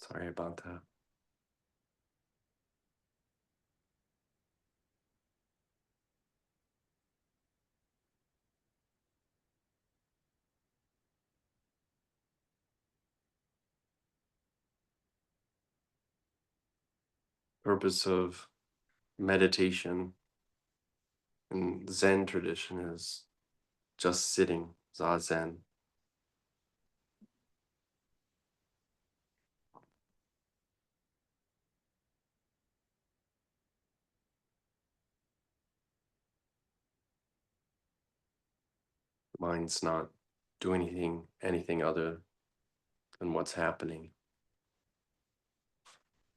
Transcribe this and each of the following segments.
Sorry about that. Purpose of meditation in Zen tradition is just sitting, zazen, mind's not doing anything other than what's happening.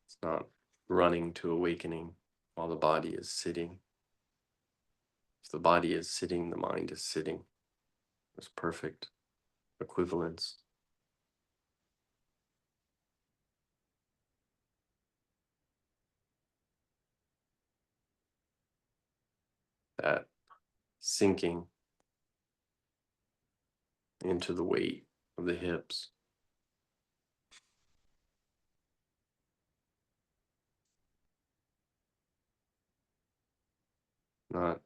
It's not running to awakening while the body is sitting. If the body is sitting, the mind is sitting. There's perfect equivalence. That sinking into the weight of the hips, not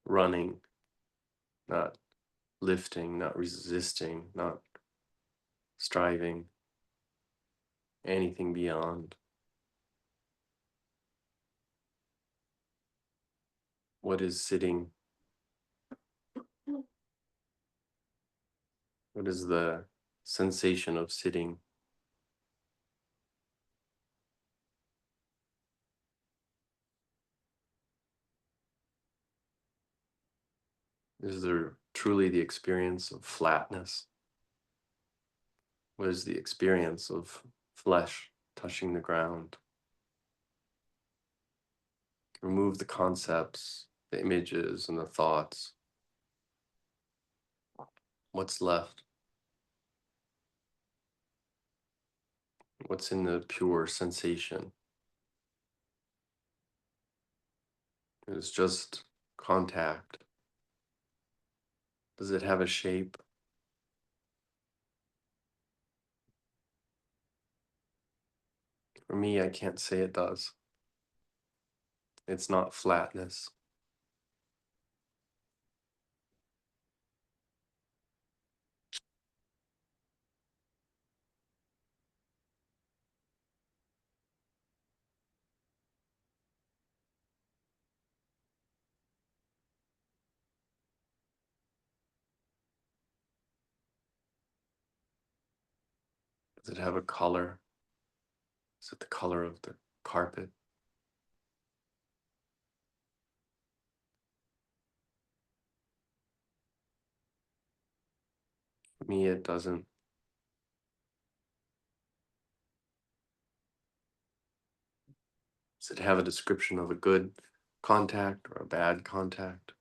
running, not lifting, not resisting, not striving, anything beyond. What is sitting? What is the sensation of sitting? Is there truly the experience of flatness? What is the experience of flesh touching the ground? Remove the concepts, the images, and the thoughts. What's left? What's in the pure sensation? It's just contact. Does it have a shape? For me, I can't say it does. It's not flatness. Does it have a color? Is it the color of the carpet? For me, it doesn't. Does it have a description of a good contact or a bad contact?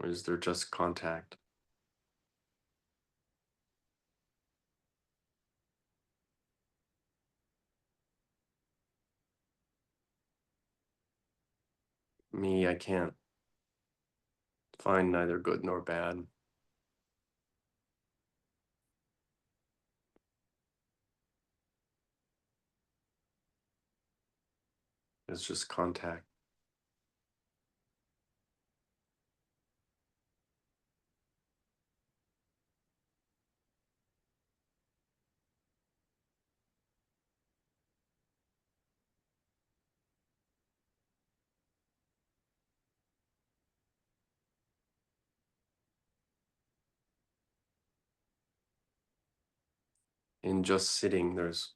Or is there just contact? Me, I can't find neither good nor bad. It's just contact. In just sitting, there's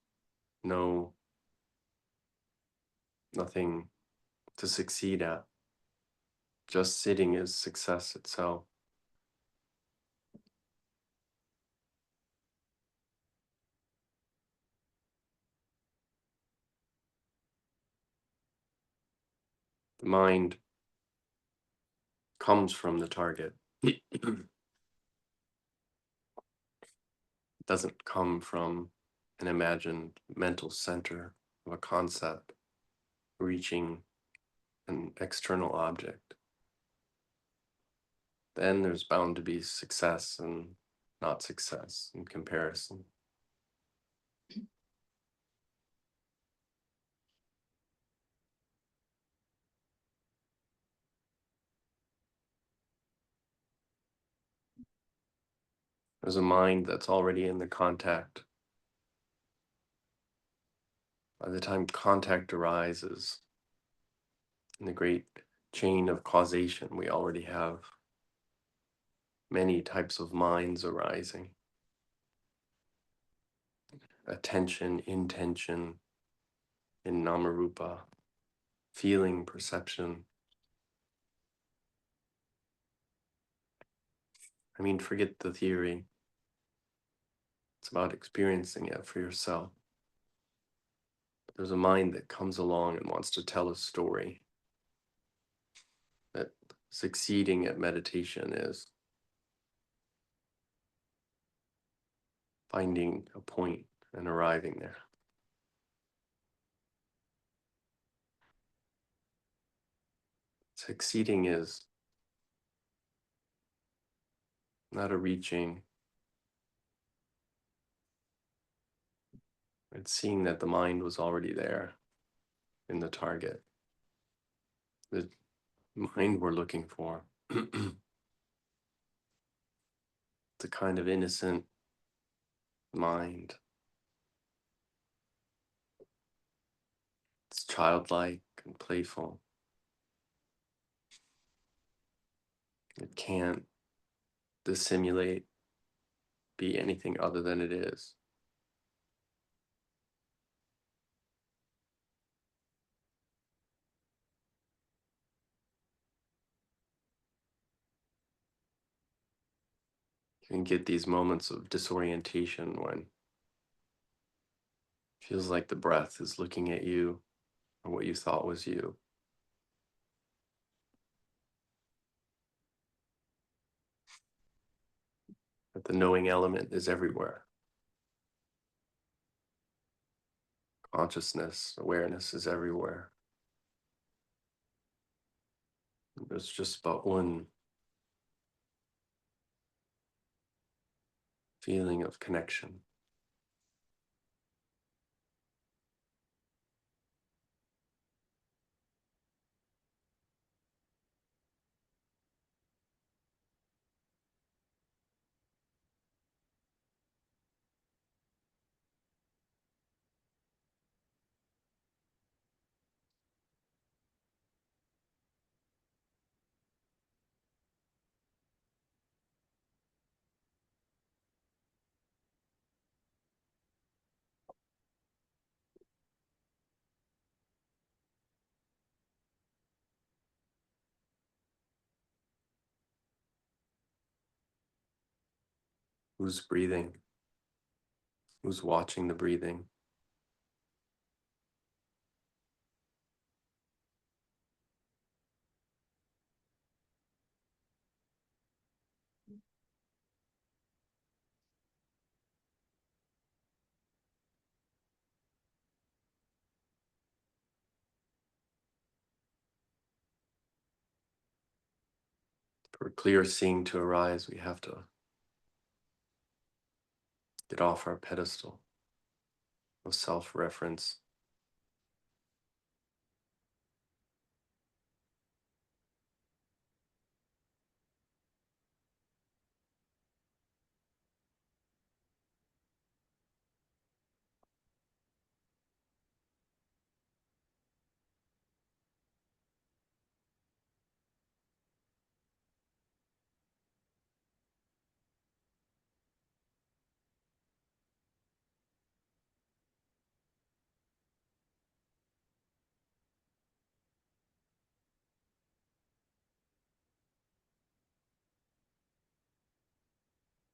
no nothing to succeed at. Just sitting is success itself. The mind comes from the target. It doesn't come from an imagined mental center of a concept reaching an external object. then there's bound to be success and not success in comparison. There's a mind that's already in the contact. By the time contact arises in the great chain of causation, we already have many types of minds arising. Attention, intention, in Namarupa, feeling, perception. I mean, forget the theory. It's about experiencing it for yourself. There's a mind that comes along and wants to tell a story that succeeding at meditation is finding a point and arriving there. Succeeding is not a reaching. It's seeing that the mind was already there in the target. The mind we're looking for. It's a kind of innocent mind. It's childlike and playful. It can't dissimulate, be anything other than it is. You can get these moments of disorientation when it feels like the breath is looking at you or what you thought was you. But the knowing element is everywhere. Consciousness, awareness is everywhere. There's just but one feeling of connection. Who's breathing? Who's watching the breathing? For clear seeing to arise, we have to get off our pedestal of self-reference.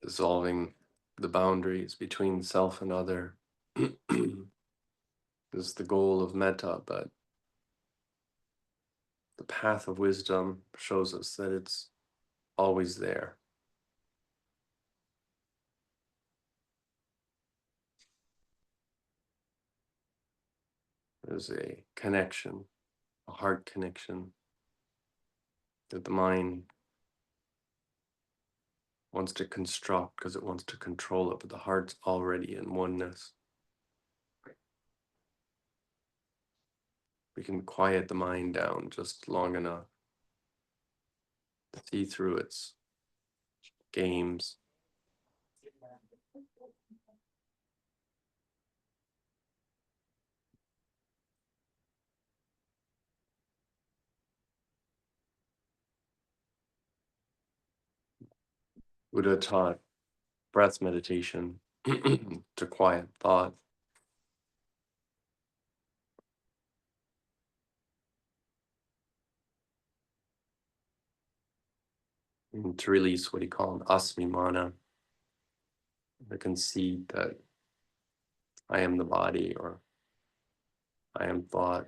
Dissolving the boundaries between self and other is the goal of metta, but the path of wisdom shows us that it's always there. There's a connection, a heart connection that the mind wants to construct because it wants to control it, but the heart's already in oneness. We can quiet the mind down just long enough to see through its games. Buddha taught breath meditation to quiet thought, and to release what he called asmimana, the conceit that I am the body or I am thought.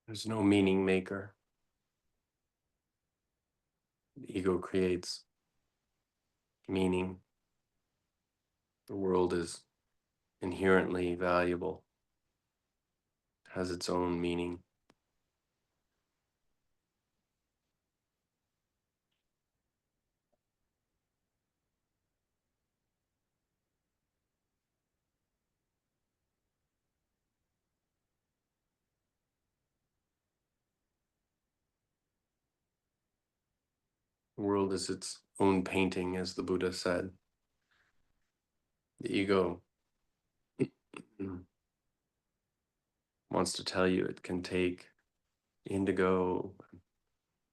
There's no meaning maker. The ego creates meaning. The world is inherently valuable, has its own meaning. The world is its own painting, as the Buddha said. The ego wants to tell you it can take indigo,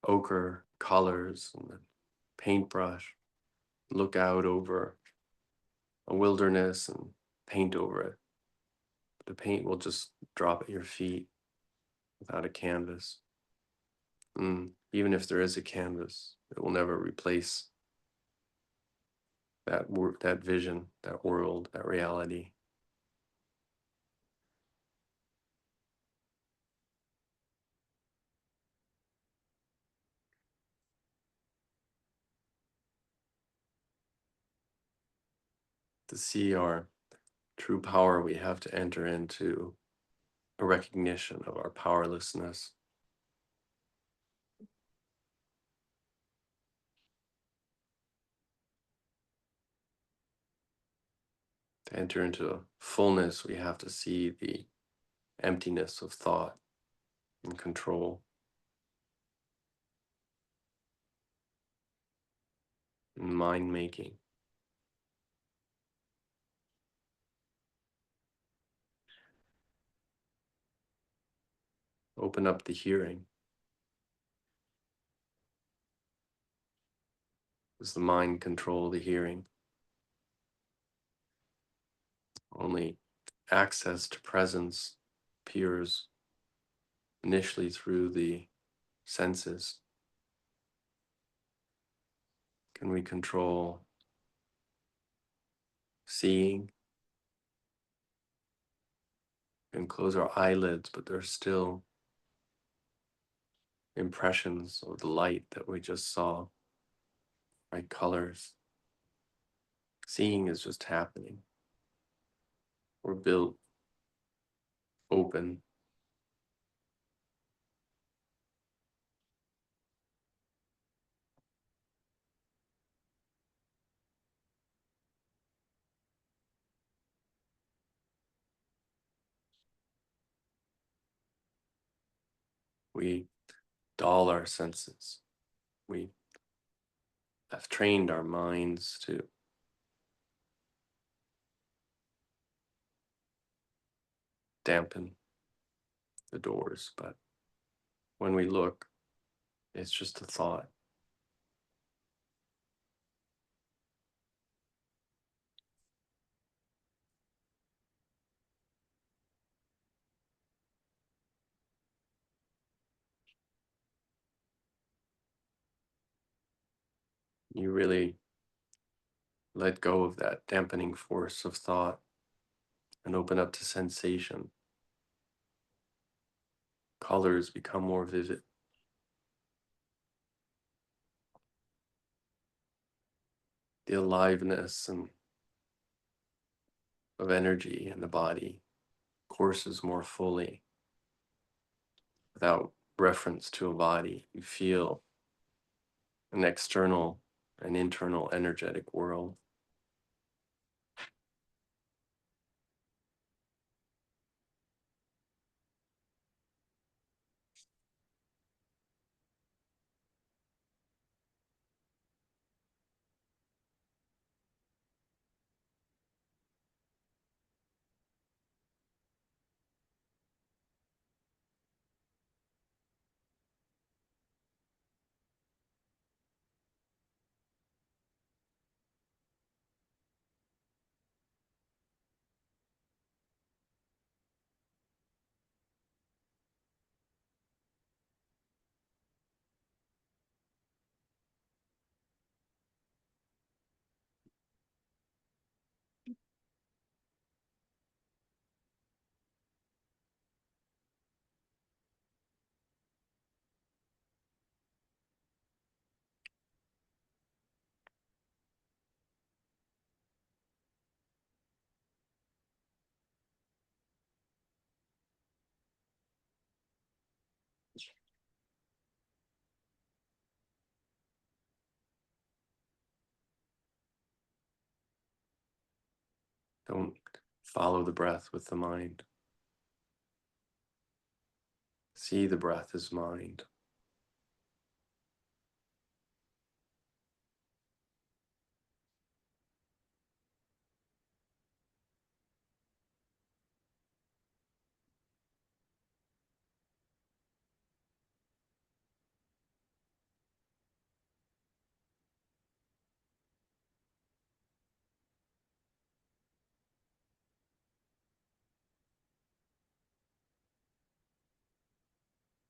ochre colors, and a paintbrush, look out over a wilderness and paint over it. The paint will just drop at your feet without a canvas. Even if there is a canvas, it will never replace that vision, that world, that reality. To see our true power, we have to enter into a recognition of our powerlessness. To enter into fullness, we have to see the emptiness of thought and control and mind making. Open up the hearing. Does the mind control the hearing? Only access to presence appears initially through the senses. Can we control seeing? And close our eyelids, but there's still impressions of the light that we just saw, bright colors. Seeing is just happening. We're built open. We dull our senses. We have trained our minds to dampen the doors, but when we look, it's just a thought. You really let go of that dampening force of thought and open up to sensation. Colors become more vivid. The aliveness and of energy in the body courses more fully without reference to a body. You feel an external and internal energetic world. Don't follow the breath with the mind. See the breath as mind.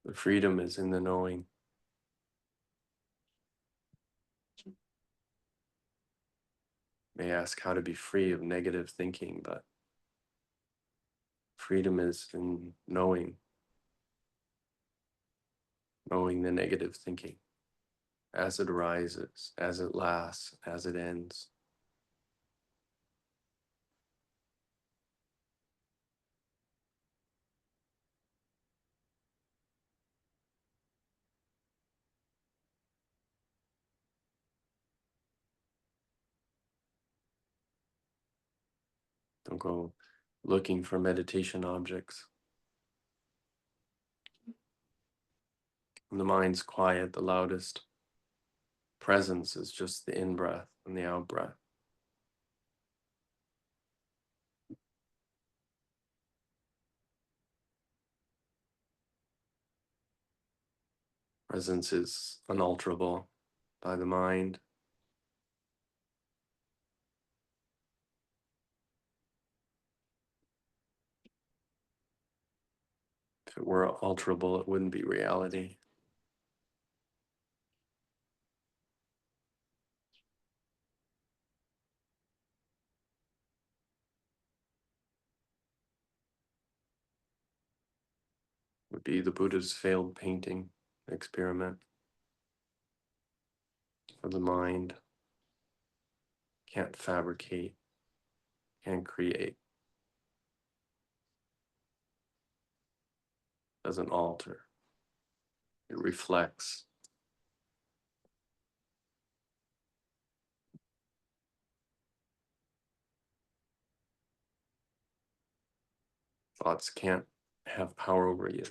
The freedom is in the knowing. May ask how to be free of negative thinking, but freedom is in knowing the negative thinking as it arises, as it lasts, as it ends. Don't go looking for meditation objects. When the mind's quiet, the loudest presence is just the in-breath and the out-breath. Presence is unalterable by the mind. If it were alterable, it wouldn't be reality. It would be the Buddha's failed painting experiment. For the mind can't fabricate, can't create, doesn't alter. It reflects. Thoughts can't have power over you.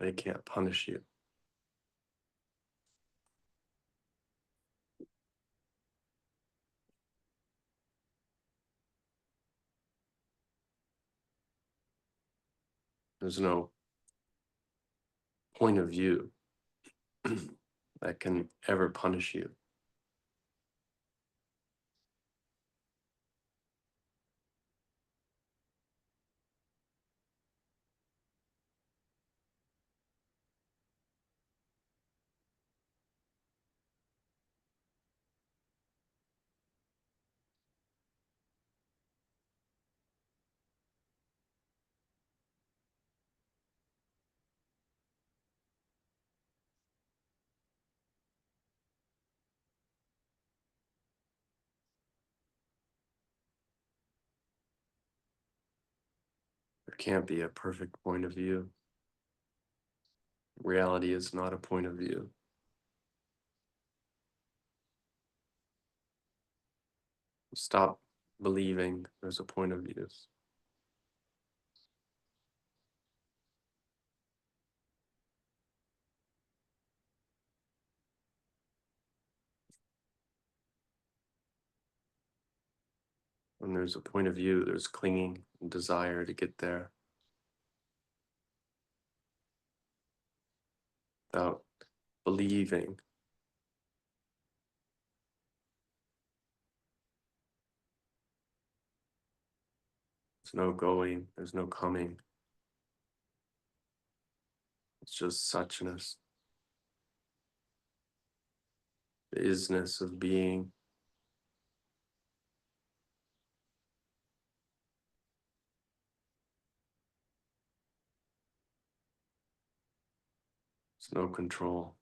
They can't punish you. There's no point of view that can ever punish you. There can't be a perfect point of view. Reality is not a point of view. Stop believing there's a point of view. When there's a point of view, there's clinging and desire to get there without believing. There's no going, there's no coming. It's just suchness, the isness of being. There's no control.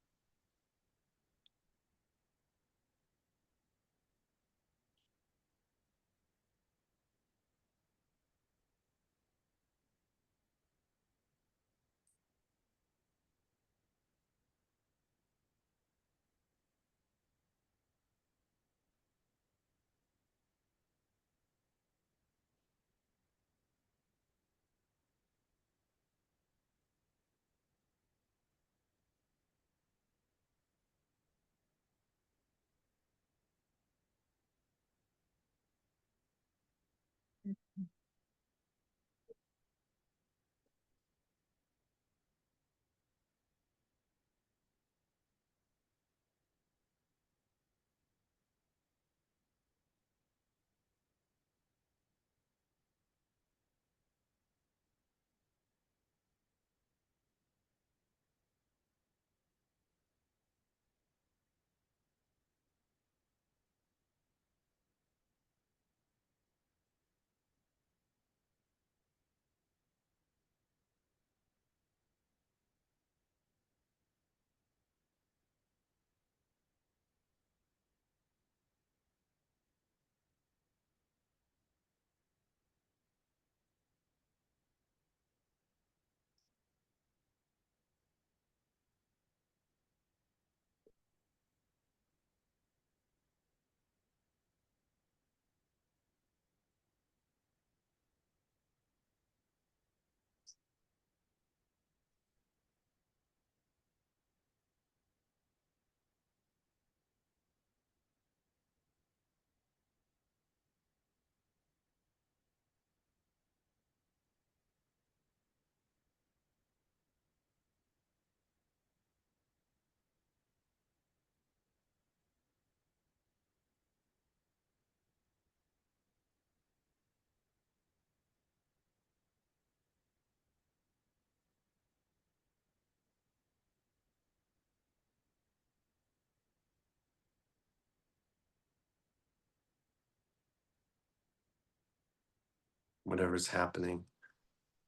Whatever's happening,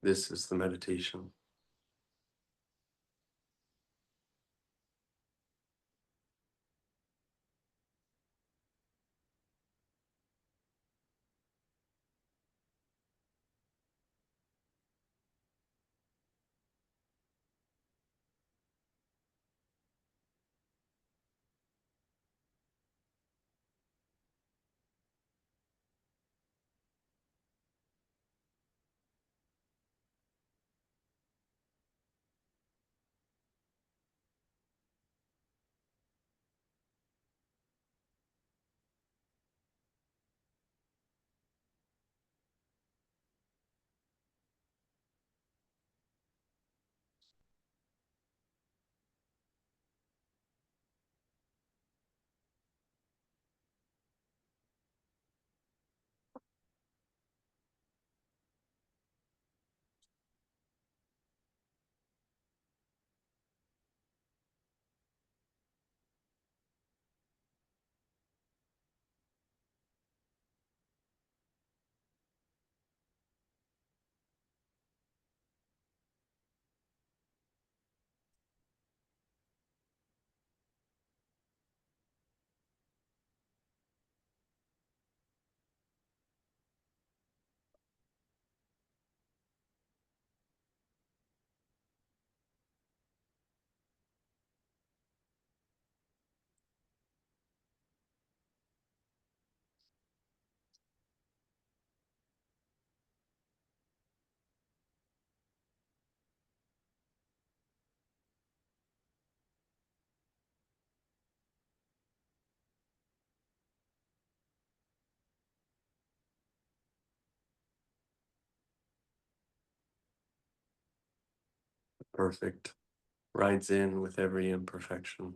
this is the meditation. perfect rides in with every imperfection.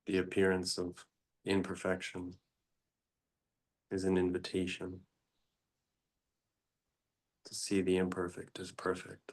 The appearance of imperfection is an invitation to see the imperfect as perfect.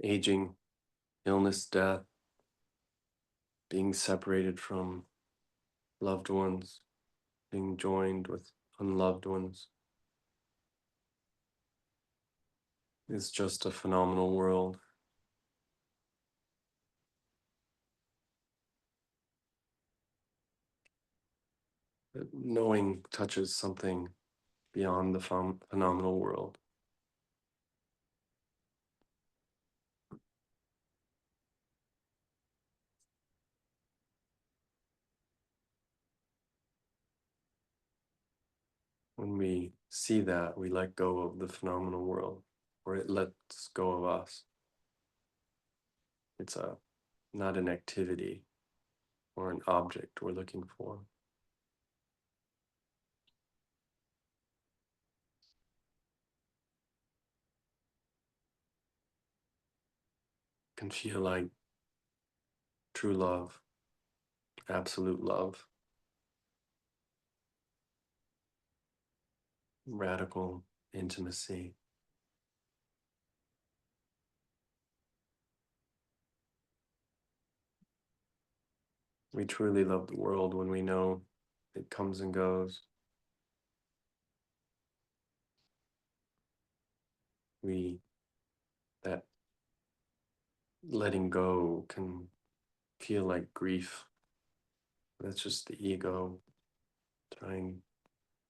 Aging, illness, death, being separated from loved ones, being joined with unloved ones is just a phenomenal world. That knowing touches something beyond the phenomenal world. When we see that, we let go of the phenomenal world, or it lets go of us. It's not an activity or an object we're looking for. It can feel like true love, absolute love, radical intimacy. We truly love the world when we know it comes and goes. That letting go can feel like grief. That's just the ego trying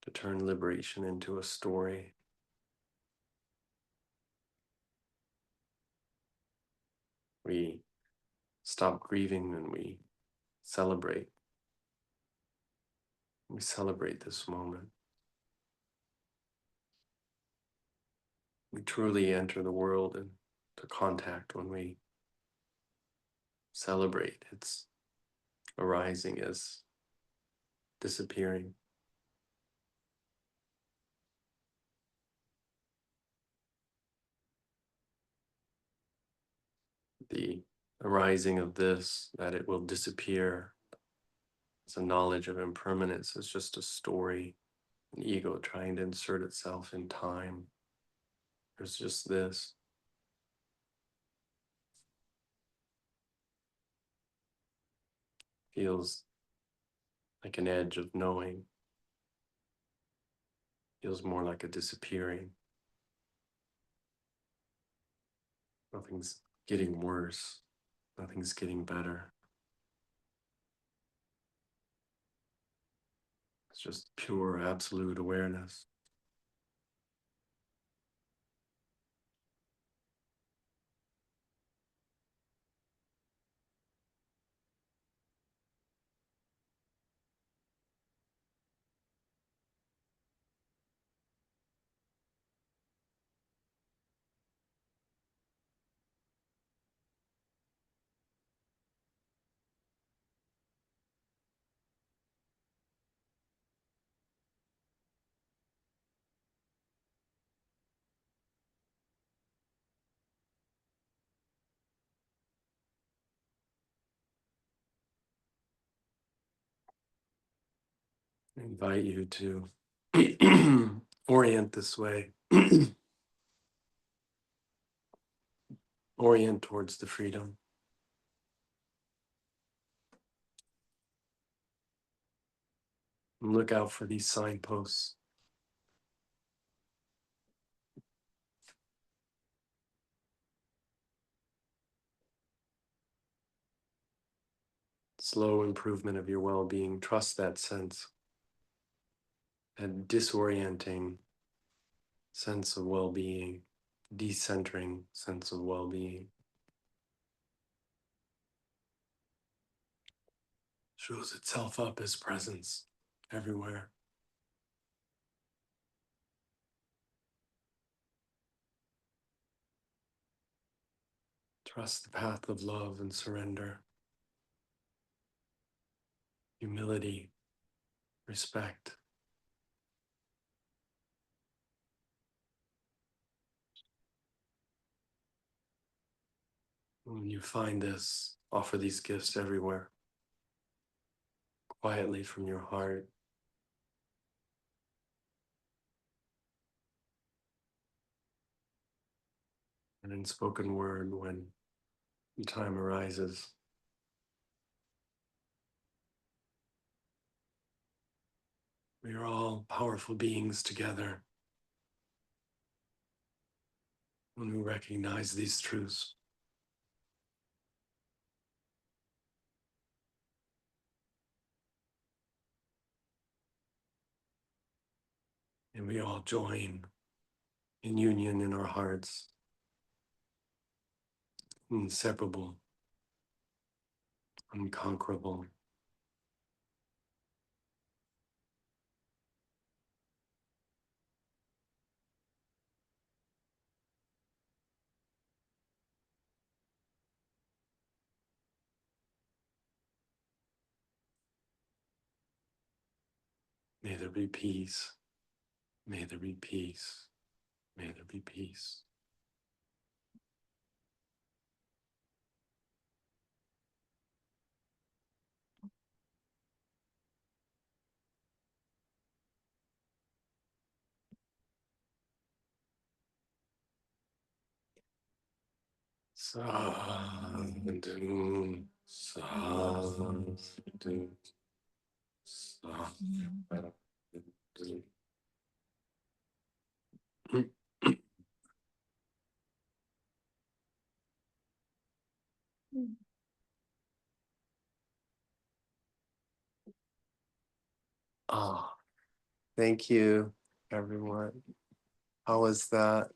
to turn liberation into a story. We stop grieving and we celebrate. We celebrate this moment. We truly enter the world into contact when we celebrate its arising as disappearing. The arising of this, that it will disappear, as a knowledge of impermanence, is just a story, an ego trying to insert itself in time. There's just this. Feels like an edge of knowing. Feels more like a disappearing. Nothing's getting worse. Nothing's getting better. It's just pure absolute awareness. I invite you to orient this way. Orient towards the freedom. And look out for these signposts. Slow improvement of your well-being. Trust that sense, that disorienting sense of well-being, decentering sense of well-being. Shows itself up as presence everywhere. Trust the path of love and surrender, humility, respect. When you find this, offer these gifts everywhere, quietly from your heart. And in spoken word when the time arises. We are all powerful beings together when we recognize these truths. And we all join in union in our hearts, inseparable, unconquerable. May there be peace. May there be peace. May there be peace. Sadhu, sadhu, sadhu. Ah, thank you, everyone. How was that?